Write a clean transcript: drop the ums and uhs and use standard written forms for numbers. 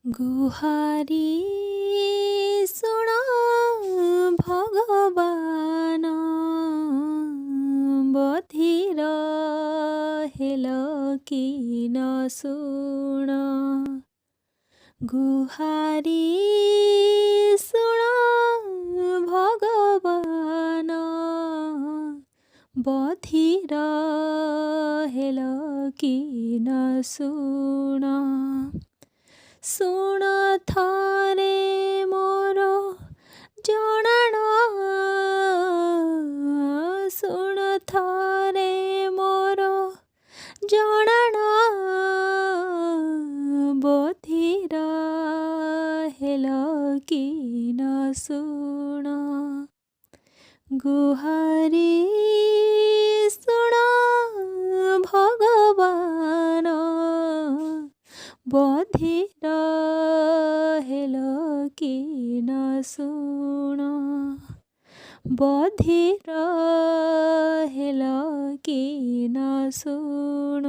गुहारी सुण भगवान बधिर हेल कि न सुण गुहारी सुण भगवान बधिर हेल कि न सुण सुण थरे मोर जणाण सुण थरे मोर जणाण बधिर हेल कि न सुण गुहारी सुण भगवान बधिर हेल कि न सुण बधिर हेल कि न सुण।